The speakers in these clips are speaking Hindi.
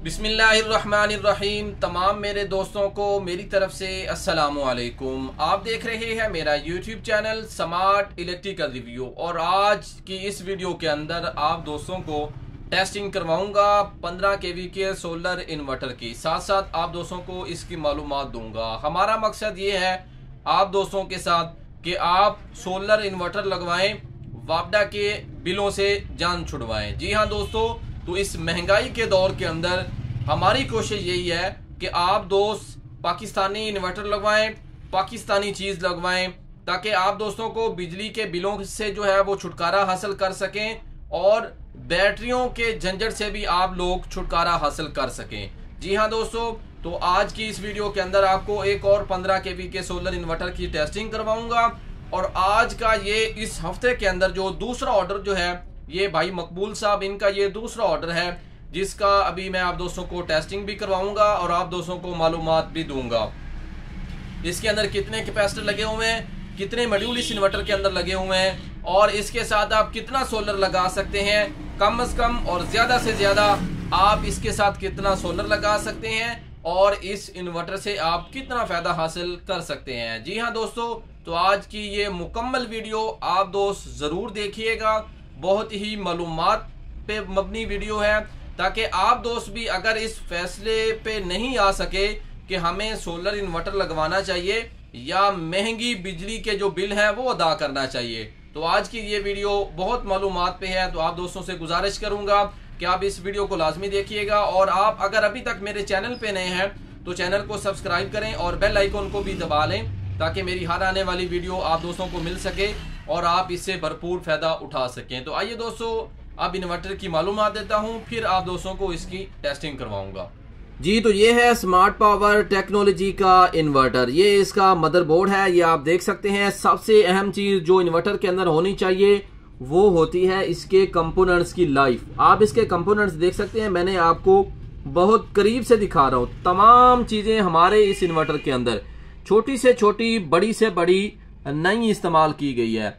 बिस्मिल्लाहिर्रहमानिर्रहीम। तमाम मेरे दोस्तों को मेरी तरफ से अस्सलामुअलैकुम। आप देख रहे हैं मेरा YouTube channel smart electrical review और आज की इस वीडियो के अंदर आप दोस्तों को टेस्टिंग करवाऊंगा 15 kV के सोलर इन्वर्टर की, साथ साथ आप दोस्तों को इसकी मालूमात दूंगा। हमारा मकसद ये है आप दोस्तों के साथ कि आप सोलर इन्वर्टर लगवाएं, वापडा के बिलों से जान छुड़वाएं। जी हाँ दोस्तों, तो इस महंगाई के दौर के अंदर हमारी कोशिश यही है कि आप दोस्त पाकिस्तानी इन्वर्टर लगवाएं, पाकिस्तानी चीज लगवाएं, ताकि आप दोस्तों को बिजली के बिलों से जो है वो छुटकारा हासिल कर सकें और बैटरियों के झंझट से भी आप लोग छुटकारा हासिल कर सकें। जी हाँ दोस्तों, तो आज की इस वीडियो के अंदर आपको एक और 15 kV के सोलर इन्वर्टर की टेस्टिंग करवाऊंगा और आज का ये इस हफ्ते के अंदर जो दूसरा ऑर्डर जो है ये भाई मकबूल साहब, इनका ये दूसरा ऑर्डर है जिसका अभी मैं आप दोस्तों को टेस्टिंग भी करवाऊंगा और आप दोस्तों को मालूमात भी दूंगा। इसके अंदर कितने कैपेसिटर लगे हुए हैं, कितने मॉड्यूल इस इन्वर्टर के अंदर लगे हुए हैं और इसके साथ आप कितना सोलर लगा सकते हैं, कम से कम और ज्यादा से ज्यादा आप इसके साथ कितना सोलर लगा सकते हैं और इस इन्वर्टर से आप कितना फायदा हासिल कर सकते हैं। जी हाँ दोस्तों, तो आज की ये मुकम्मल वीडियो आप दोस्त जरूर देखिएगा। बहुत ही मालूमात पे मबनी वीडियो है ताकि आप दोस्त भी अगर इस फैसले पे नहीं आ सके कि हमें सोलर इन्वर्टर लगवाना चाहिए या महंगी बिजली के जो बिल है वो अदा करना चाहिए, तो आज की ये वीडियो बहुत मालूमात पे है। तो आप दोस्तों से गुजारिश करूंगा कि आप इस वीडियो को लाजमी देखिएगा और आप अगर अभी तक मेरे चैनल पे नए हैं तो चैनल को सब्सक्राइब करें और बेल आइकन को भी दबा लें ताकि मेरी हर आने वाली वीडियो आप दोस्तों को मिल सके और आप इससे भरपूर फायदा उठा सकें। तो आइए दोस्तों, अब इन्वर्टर की मालूमात देता हूं, फिर आप दोस्तों को इसकी टेस्टिंग करवाऊंगा। जी, तो ये है स्मार्ट पावर टेक्नोलॉजी का इन्वर्टर। ये इसका मदरबोर्ड है, ये आप देख सकते हैं। सबसे अहम चीज जो इन्वर्टर के अंदर होनी चाहिए वो होती है इसके कंपोनेंट्स की लाइफ। आप इसके कंपोनेंट्स देख सकते हैं, मैंने आपको बहुत करीब से दिखा रहा हूं। तमाम चीजें हमारे इस इन्वर्टर के अंदर छोटी से छोटी, बड़ी से बड़ी नई इस्तेमाल की गई है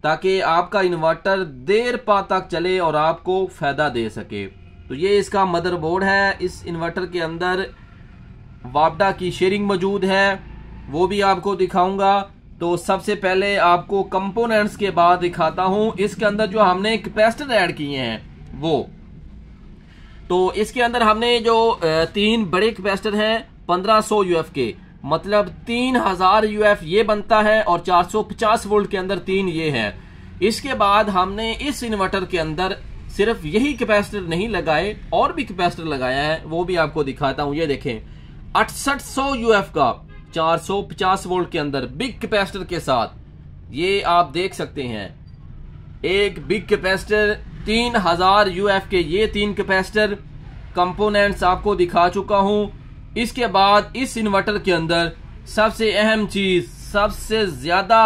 ताकि आपका इन्वर्टर देर पा तक चले और आपको फायदा दे सके। तो ये इसका मदरबोर्ड है। इस इन्वर्टर के अंदर वापडा की शेयरिंग मौजूद है, वो भी आपको दिखाऊंगा। तो सबसे पहले आपको कंपोनेंट्स के बाद दिखाता हूं इसके अंदर जो हमने कैपेसिटर ऐड किए हैं वो। तो इसके अंदर हमने जो 3 बड़े कैपेसिटर हैं 1500 UF के, मतलब 3000 UF ये बनता है और 450 वोल्ट के अंदर 3 ये है। इसके बाद हमने इस इन्वर्टर के अंदर सिर्फ यही कैपेसिटर नहीं लगाए, और भी कैपेसिटर लगाया है, वो भी आपको दिखाता हूं। ये देखें 6800 UF का 450 वोल्ट के अंदर बिग कैपेसिटर के साथ, ये आप देख सकते हैं। एक बिग कैपेसिटर 3000 UF के ये 3 कैपेसिटर कंपोनेंट्स आपको दिखा चुका हूं। इसके बाद इस इन्वर्टर के अंदर सबसे अहम चीज, सबसे ज्यादा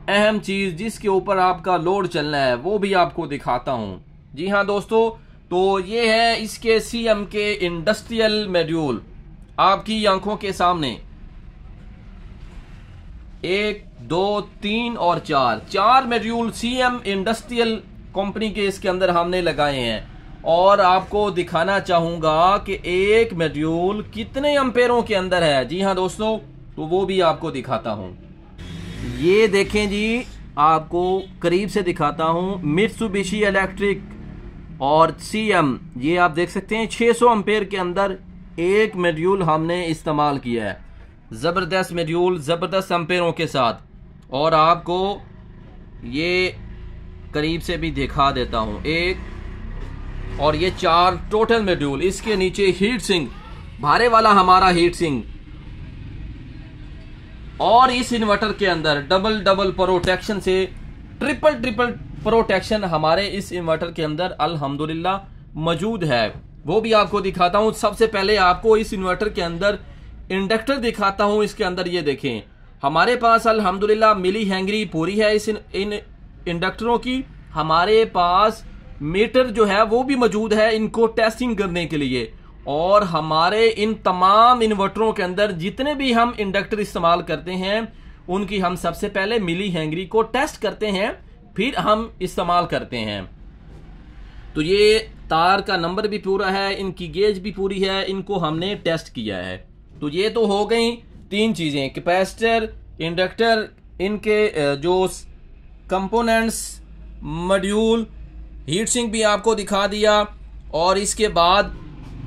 अहम चीज जिसके ऊपर आपका लोड चलना है वो भी आपको दिखाता हूं। जी हाँ दोस्तों, तो ये है इसके CM के इंडस्ट्रियल मॉड्यूल आपकी आंखों के सामने। 1 2 3 और 4 मॉड्यूल CM इंडस्ट्रियल कंपनी के इसके अंदर हमने लगाए हैं और आपको दिखाना चाहूंगा कि एक मॉड्यूल कितने एम्पेयरों के अंदर है। जी हाँ दोस्तों, तो वो भी आपको दिखाता हूं। ये देखें जी, आपको करीब से दिखाता हूं। मित्सुबिशी इलेक्ट्रिक और CM, ये आप देख सकते हैं 600 एम्पेयर के अंदर एक मॉड्यूल हमने इस्तेमाल किया है। जबरदस्त मॉड्यूल, जबरदस्त एम्पेयरों के साथ। और आपको ये करीब से भी दिखा देता हूं। 1 और ये 4 टोटल मॉड्यूल। इसके नीचे हीट सिंक, भारे वाला हमारा हीट सिंक। और इस इन्वर्टर के अंदर डबल प्रोटेक्शन से ट्रिपल प्रोटेक्शन हमारे इस इन्वर्टर के अंदर अल्हम्दुलिल्लाह मौजूद है, वो भी आपको दिखाता हूं। सबसे पहले आपको इस इन्वर्टर के अंदर इंडक्टर दिखाता हूं। इसके अंदर ये देखें, हमारे पास अल्हम्दुलिल्लाह मिली हैंगरी पूरी है इन इंडक्टरों की। हमारे पास मीटर जो है वो भी मौजूद है इनको टेस्टिंग करने के लिए। और हमारे इन तमाम इन्वर्टरों के अंदर जितने भी हम इंडक्टर इस्तेमाल करते हैं उनकी हम सबसे पहले मिली हैंगरी को टेस्ट करते हैं, फिर हम इस्तेमाल करते हैं। तो ये तार का नंबर भी पूरा है, इनकी गेज भी पूरी है, इनको हमने टेस्ट किया है। तो ये तो हो गई 3 चीजें, कैपेसिटर, इंडक्टर, इनके जो कंपोनेंट्स, मॉड्यूल, हीट सिंक भी आपको दिखा दिया। और इसके बाद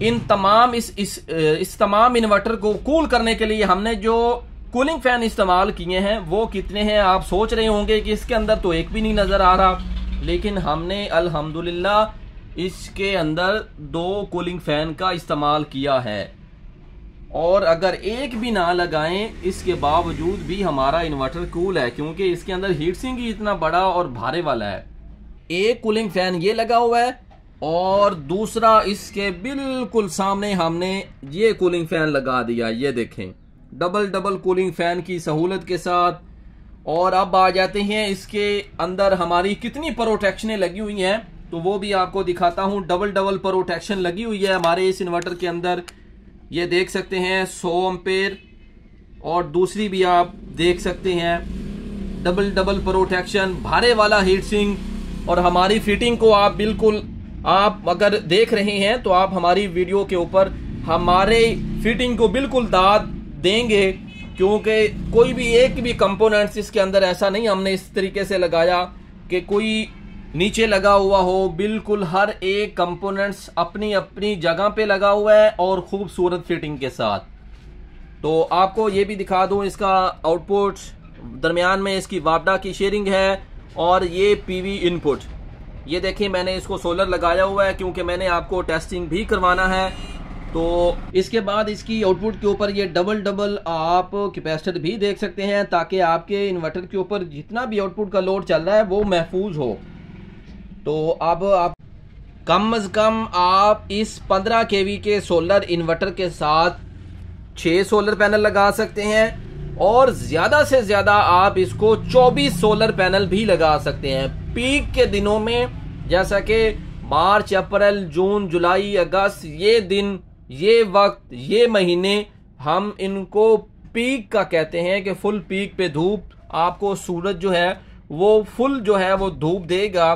इन तमाम इस तमाम इन्वर्टर को कूल करने के लिए हमने जो कूलिंग फैन इस्तेमाल किए हैं वो कितने हैं। आप सोच रहे होंगे कि इसके अंदर तो एक भी नहीं नजर आ रहा, लेकिन हमने अल्हम्दुलिल्लाह इसके अंदर 2 कूलिंग फैन का इस्तेमाल किया है। और अगर एक भी ना लगाएं इसके बावजूद भी हमारा इन्वर्टर कूल है, क्योंकि इसके अंदर हीट सिंक ही इतना बड़ा और भारे वाला है। एक कूलिंग फैन ये लगा हुआ है और दूसरा इसके बिल्कुल सामने हमने ये कूलिंग फैन लगा दिया। ये देखें, डबल कूलिंग फैन की सहूलत के साथ। और अब आ जाते हैं इसके अंदर हमारी कितनी प्रोटेक्शनें लगी हुई हैं, तो वो भी आपको दिखाता हूं। डबल प्रोटेक्शन लगी हुई है हमारे इस इन्वर्टर के अंदर। ये देख सकते हैं 100 एम्पेयर, और दूसरी भी आप देख सकते हैं डबल प्रोटेक्शन, भारे वाला हीट सिंक। और हमारी फिटिंग को आप बिल्कुल, आप अगर देख रहे हैं तो आप हमारी वीडियो के ऊपर हमारे फिटिंग को बिल्कुल दाद देंगे, क्योंकि कोई भी एक भी कंपोनेंट्स इसके अंदर ऐसा नहीं हमने इस तरीके से लगाया कि कोई नीचे लगा हुआ हो। बिल्कुल हर एक कंपोनेंट्स अपनी अपनी जगह पे लगा हुआ है और खूबसूरत फिटिंग के साथ। तो आपको ये भी दिखा दूं, इसका आउटपुट दरमियान में इसकी वापडा की शेयरिंग है और ये पीवी इनपुट। ये देखिए मैंने इसको सोलर लगाया हुआ है क्योंकि मैंने आपको टेस्टिंग भी करवाना है। तो इसके बाद इसकी आउटपुट के ऊपर ये डबल आप कैपेसिटर भी देख सकते हैं, ताकि आपके इन्वर्टर के ऊपर जितना भी आउटपुट का लोड चल रहा है वो महफूज हो। तो अब आप कम से कम आप इस 15 kV के सोलर इन्वर्टर के साथ 6 सोलर पैनल लगा सकते हैं, और ज्यादा से ज्यादा आप इसको 24 सोलर पैनल भी लगा सकते हैं। पीक के दिनों में, जैसा कि मार्च, अप्रैल, जून, जुलाई, अगस्त, ये दिन, ये वक्त, ये महीने हम इनको पीक का कहते हैं कि फुल पीक पे धूप, आपको सूरज जो है वो फुल जो है वो धूप देगा।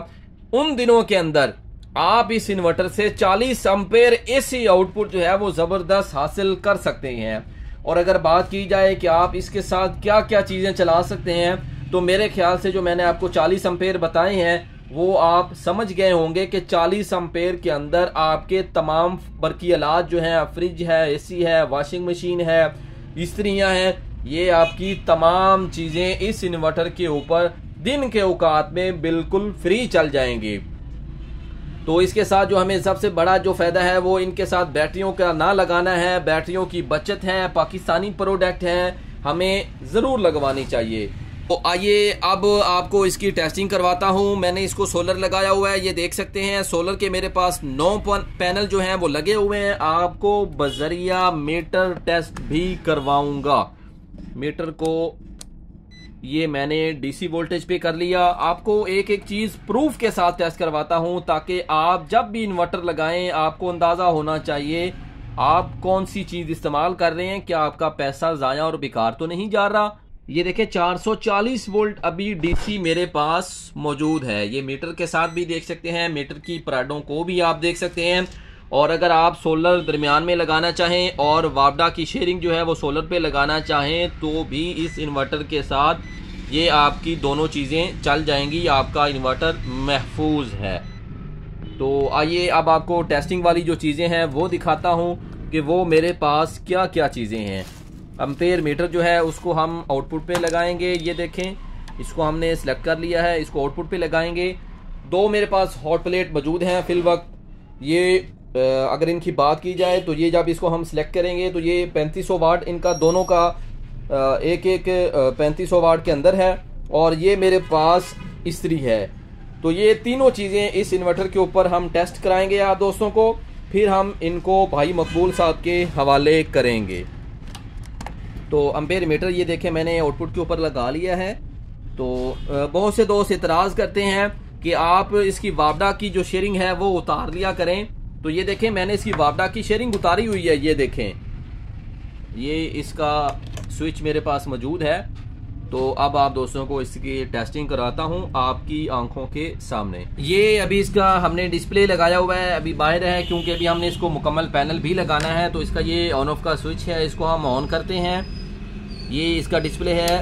उन दिनों के अंदर आप इस इन्वर्टर से 40 एम्पेयर एसी आउटपुट जो है वो जबरदस्त हासिल कर सकते हैं। और अगर बात की जाए कि आप इसके साथ क्या क्या चीजें चला सकते हैं, तो मेरे ख्याल से जो मैंने आपको 40 एम्पेयर बताए हैं वो आप समझ गए होंगे कि 40 एम्पेयर के अंदर आपके तमाम बरकी आलात जो हैं, फ्रिज है, एसी है, वॉशिंग मशीन है, इस्त्रियां हैं, ये आपकी तमाम चीजें इस इन्वर्टर के ऊपर दिन के औकात में बिल्कुल फ्री चल जाएंगी। तो इसके साथ जो हमें सबसे बड़ा जो फायदा है वो इनके साथ बैटरियों का ना लगाना है। बैटरियों की बचत है, पाकिस्तानी प्रोडक्ट है, हमें जरूर लगवानी चाहिए। तो आइए अब आपको इसकी टेस्टिंग करवाता हूं। मैंने इसको सोलर लगाया हुआ है, ये देख सकते हैं। सोलर के मेरे पास 9 पैनल जो हैं वो लगे हुए हैं। आपको बजरिया मीटर टेस्ट भी करवाऊंगा। मीटर को ये मैंने डीसी वोल्टेज पे कर लिया। आपको एक एक चीज प्रूफ के साथ टेस्ट करवाता हूं, ताकि आप जब भी इन्वर्टर लगाएं आपको अंदाजा होना चाहिए आप कौन सी चीज इस्तेमाल कर रहे हैं, क्या आपका पैसा जाया और बेकार तो नहीं जा रहा। ये देखें 440 वोल्ट अभी डीसी मेरे पास मौजूद है। ये मीटर के साथ भी देख सकते हैं, मीटर की पराडों को भी आप देख सकते हैं। और अगर आप सोलर दरमियान में लगाना चाहें और वापडा की शेयरिंग जो है वो सोलर पे लगाना चाहें, तो भी इस इन्वर्टर के साथ ये आपकी दोनों चीज़ें चल जाएंगी, आपका इन्वर्टर महफूज है। तो आइए अब आपको टेस्टिंग वाली जो चीज़ें हैं वो दिखाता हूँ कि वो मेरे पास क्या क्या चीज़ें हैं। एम्पेयर मीटर जो है उसको हम आउटपुट पे लगाएंगे। ये देखें, इसको हमने सेलेक्ट कर लिया है, इसको आउटपुट पे लगाएंगे। 2 मेरे पास हॉट प्लेट मौजूद हैं फिल वक्त। ये अगर इनकी बात की जाए तो ये जब इसको हम सिलेक्ट करेंगे तो ये 3500 वाट इनका दोनों का एक 3500 वाट के अंदर है, और ये मेरे पास इस्त्री है। तो ये तीनों चीज़ें इस इन्वर्टर के ऊपर हम टेस्ट कराएंगे आप दोस्तों को, फिर हम इनको भाई मकबूल साहब के हवाले करेंगे। तो एम्पेयर मीटर ये देखें मैंने आउटपुट के ऊपर लगा लिया है। तो बहुत से दोस्त इतराज़ करते हैं कि आप इसकी वापडा की जो शेयरिंग है वो उतार लिया करें। तो ये देखें मैंने इसकी वापडा की शेयरिंग उतारी हुई है। ये देखें, ये इसका स्विच मेरे पास मौजूद है। तो अब आप दोस्तों को इसकी टेस्टिंग कराता हूं आपकी आंखों के सामने। ये अभी इसका हमने डिस्प्ले लगाया हुआ है, अभी बाहर है क्योंकि अभी हमने इसको मुकम्मल पैनल भी लगाना है। तो इसका ये ऑन ऑफ का स्विच है, इसको हम ऑन करते हैं। ये इसका डिस्प्ले है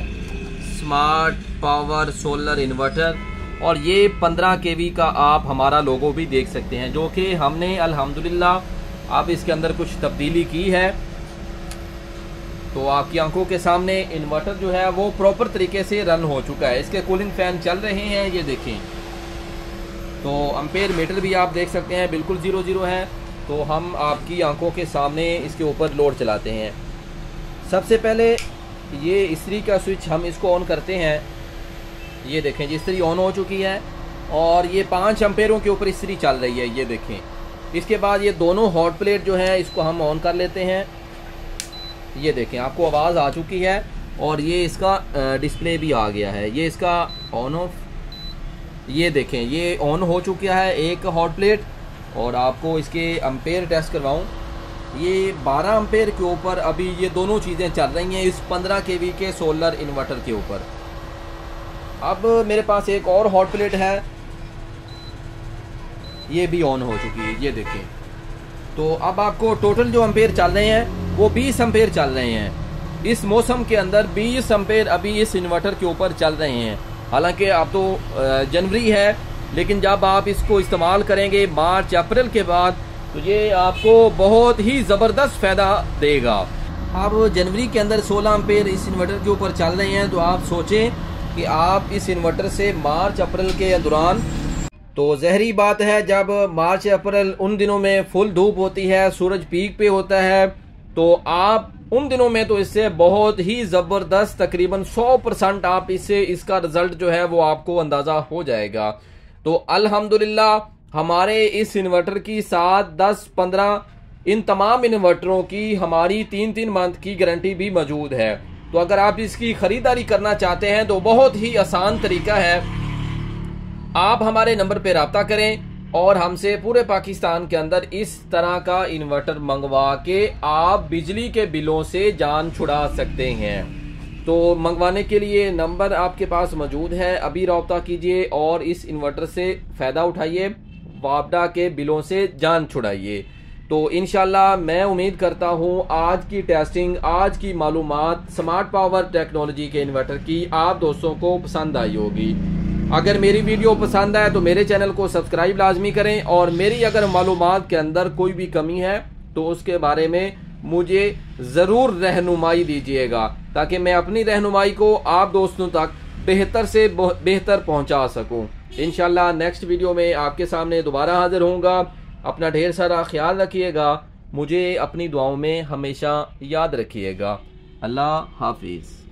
स्मार्ट पावर सोलर इन्वर्टर, और ये 15 kV का आप हमारा लोगो भी देख सकते हैं, जो कि हमने अल्हम्दुलिल्लाह अब इसके अंदर कुछ तब्दीली की है। तो आपकी आंखों के सामने इन्वर्टर जो है वो प्रॉपर तरीके से रन हो चुका है। इसके कूलिंग फैन चल रहे हैं, ये देखें। तो एम्पेयर मीटर भी आप देख सकते हैं बिल्कुल 0 है। तो हम आपकी आंखों के सामने इसके ऊपर लोड चलाते हैं। सबसे पहले ये इस्त्री का स्विच हम इसको ऑन करते हैं। ये देखें जी, इस्त्री ऑन हो चुकी है और ये 5 एम्पेयरों के ऊपर इस्त्री चल रही है, ये देखें। इसके बाद ये दोनों हॉट प्लेट जो है इसको हम ऑन कर लेते हैं। ये देखें, आपको आवाज़ आ चुकी है और ये इसका डिस्प्ले भी आ गया है। ये इसका ऑन ऑफ, ये देखें ये ऑन हो चुका है एक हॉट प्लेट। और आपको इसके एम्पेयर टेस्ट करवाऊं, ये 12 एम्पेयर के ऊपर अभी ये दोनों चीज़ें चल रही हैं इस 15 kV के सोलर इन्वर्टर के ऊपर। अब मेरे पास एक और हॉट प्लेट है, ये भी ऑन हो चुकी है, ये देखें। तो अब आपको टोटल जो एम्पेयर चल रहे हैं वो 20 एम्पेयर चल रहे हैं। इस मौसम के अंदर 20 एम्पेयर अभी इस इन्वर्टर के ऊपर चल रहे हैं। हालांकि अब तो जनवरी है, लेकिन जब आप इसको इस्तेमाल करेंगे मार्च अप्रैल के बाद, तो ये आपको बहुत ही ज़बरदस्त फ़ायदा देगा। अब जनवरी के अंदर 16 एम्पेयर इस इन्वर्टर के ऊपर चल रहे हैं। तो आप सोचें कि आप इस इन्वर्टर से मार्च अप्रैल के दौरान, तो ज़हरी बात है जब मार्च अप्रैल उन दिनों में फुल धूप होती है, सूरज पीक पे होता है, तो आप उन दिनों में तो इससे बहुत ही ज़बरदस्त तकरीबन 100% आप इससे इसका रिज़ल्ट जो है वो आपको अंदाज़ा हो जाएगा। तो अल्हम्दुलिल्लाह हमारे इस इन्वर्टर की 7, 10, 15 इन तमाम इन्वर्टरों की हमारी 3-3 मंथ की गारंटी भी मौजूद है। तो अगर आप इसकी ख़रीदारी करना चाहते हैं तो बहुत ही आसान तरीका है, आप हमारे नंबर पर रब्ता करें और हमसे पूरे पाकिस्तान के अंदर इस तरह का इन्वर्टर मंगवा के आप बिजली के बिलों से जान छुड़ा सकते हैं। तो मंगवाने के लिए नंबर आपके पास मौजूद है, अभी रब्ता कीजिए और इस इन्वर्टर से फ़ायदा उठाइए, वापडा के बिलों से जान छुड़ाइए। तो इंशाल्लाह मैं उम्मीद करता हूँ आज की टेस्टिंग, आज की मालूमात स्मार्ट पावर टेक्नोलॉजी के इन्वर्टर की आप दोस्तों को पसंद आई होगी। अगर मेरी वीडियो पसंद आए तो मेरे चैनल को सब्सक्राइब लाजमी करें, और मेरी अगर मालूमात के अंदर कोई भी कमी है तो उसके बारे में मुझे ज़रूर रहनुमाई दीजिएगा, ताकि मैं अपनी रहनुमाई को आप दोस्तों तक बेहतर से बेहतर पहुंचा सकूं। इंशाल्लाह नेक्स्ट वीडियो में आपके सामने दोबारा हाजिर होऊंगा। अपना ढेर सारा ख्याल रखिएगा, मुझे अपनी दुआओं में हमेशा याद रखिएगा। अल्लाह हाफिज़।